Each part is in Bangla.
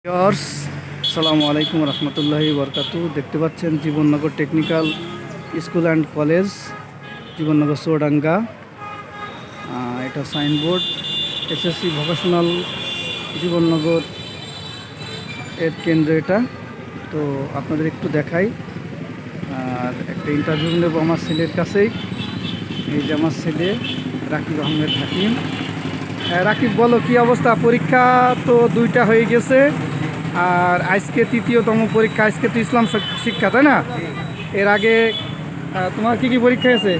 ভিউয়ার্স, আসসালামু আলাইকুম রহমতুল্লাহি বরকাতু। দেখতে পাচ্ছেন Jibannagar technical school and college, Jibannagar Chuadanga. এটা সাইনবোর্ড এসএসসি ভোকেশনাল জীবননগর এর কেন্দ্র এটা। তো আপনাদের একটু দেখাই, আর একটা ইন্টারভিউ নেব আমার ছেলের কাছেই। এই যে আমার ছেলে রাকিব আহমেদ হাকিম। রাকিব, বলো কি অবস্থা? পরীক্ষা তো দুইটা হয়ে গেছে, আর আজকে তৃতীয়তম পরীক্ষা। আজকে তো ইসলাম শিক্ষা, তাই না? এর আগে তোমার কি কি পরীক্ষা হয়েছে?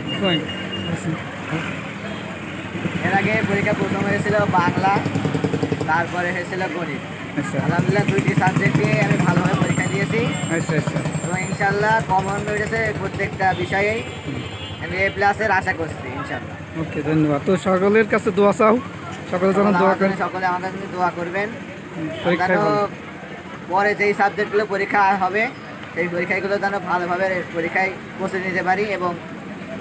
এর আগে পরীক্ষা প্রথম হয়েছিল বাংলা, তারপরে হয়েছিল গণিত। আচ্ছা আলহামদুলিল্লাহ দুইটি সাবজেক্টে আমি ভালোভাবে পরীক্ষা দিয়েছি আচ্ছা আচ্ছা। এবং ইনশাল্লাহ কমন হয়েছে প্রত্যেকটা বিষয়েই। আমি A+-এর আশা করছি ইনশাল্লাহ। ওকে, ধন্যবাদ। তো সকলের কাছে দোয়া চাও, সকলে যেন দোয়া করেন। সকলে আমার কাছে দোয়া করবেন পরীক্ষায় যেন ভালো। পরে যেই সাবজেক্টগুলো পরীক্ষা হবে সেই পরীক্ষাগুলো যেন ভালোভাবে পরীক্ষায় বসে নিতে পারি এবং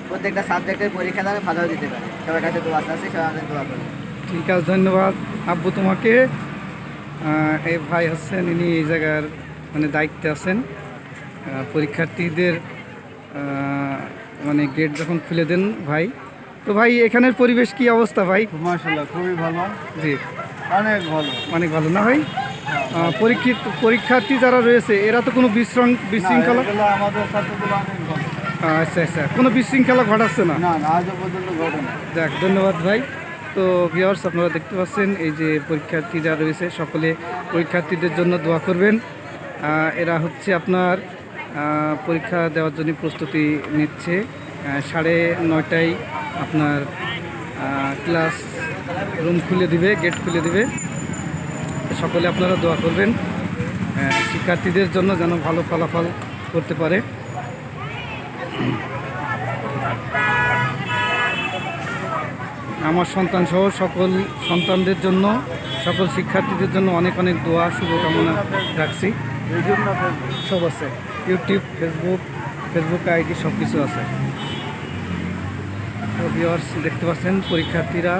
প্রত্যেকটা সাবজেক্টের পরীক্ষা যেন ভালোভাবে দিতে পারি। সবার কাছে দোয়া চাচ্ছি, সবাই আমাদের দোয়া করবেন। ঠিক আছে, ধন্যবাদ আব্বু তোমাকে। এই ভাই হচ্ছেন, ইনি এই জায়গার মানে দায়িত্বে আছেন। পরীক্ষার্থীদের মানে গেট যখন খুলে দেন ভাই। তো ভাই, এখানের পরিবেশ কি অবস্থা ভাই? মাশাআল্লাহ, খুবই ভালো, জি, অনেক ভালো। অনেক ভালো না ভাই? পরীক্ষার্থী যারা রয়েছে এরা তো কোনো বিশৃঙ্খলা, এগুলো আমাদের ছাত্রগুলো অনেক ভালো। আচ্ছা আচ্ছা, কোনো বিশৃঙ্খলা ঘটাচ্ছে না? না না, আজও পর্যন্ত ঘটে না। যাক, ধন্যবাদ ভাই। তো ভিউয়ার্স, আপনারা দেখতে পাচ্ছেন এই যে পরীক্ষার্থী যারা রয়েছে, সকলে পরীক্ষার্থীদের জন্য দোয়া করবেন। এরা হচ্ছে আপনার পরীক্ষা দেওয়ার জন্য প্রস্তুতি নিচ্ছে। 9:30টায় আপনার ক্লাস রুম খুলে দিবে, গেট খুলে দিবে। সকলে আপনারা দোয়া করবেন শিক্ষার্থীদের জন্য, যেন ভালো ফলাফল করতে পারে। আমার সন্তান সহ সকল সন্তানদের জন্য, সকল শিক্ষার্থীদের জন্য অনেক অনেক দোয়া, শুভকামনা রাখছি। এই জন্য সব আছে, ইউটিউব, ফেসবুক আইডি সব কিছু আছে। তো ভিউয়ার্স, দেখতে পাচ্ছেন পরীক্ষার্থীরা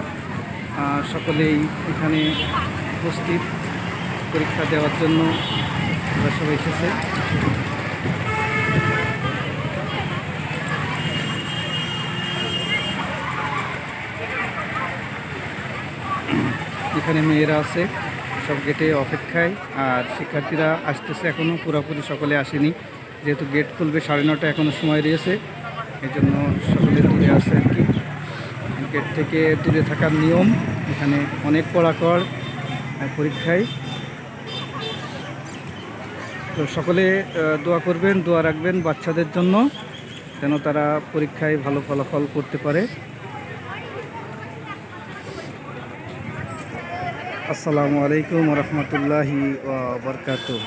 সকলেই এখানে উপস্থিত পরীক্ষা দেওয়ার জন্য। ওরা সবাই এসেছে। এখানে মেয়েরা আছে সব গেটে অপেক্ষায়, আর শিক্ষার্থীরা আসতেছে, এখনও পুরোপুরি সকলে আসেনি, যেহেতু গেট খুলবে 9:30, এখনও সময় রয়েছে। এই জন্য সকলে দূরে আছে আর কি। গেট থেকে দূরে থাকার নিয়ম এখানে, অনেক কড়াকড় পরীক্ষায়। তো সকলে দোয়া করবেন, দোয়া রাখবেন বাচ্চাদের জন্য, যেন তারা পরীক্ষায় ভালো ফলাফল করতে পারে। আসসালামু আলাইকুম রহমতুল্লাহি ওয়া বারাকাতুহু।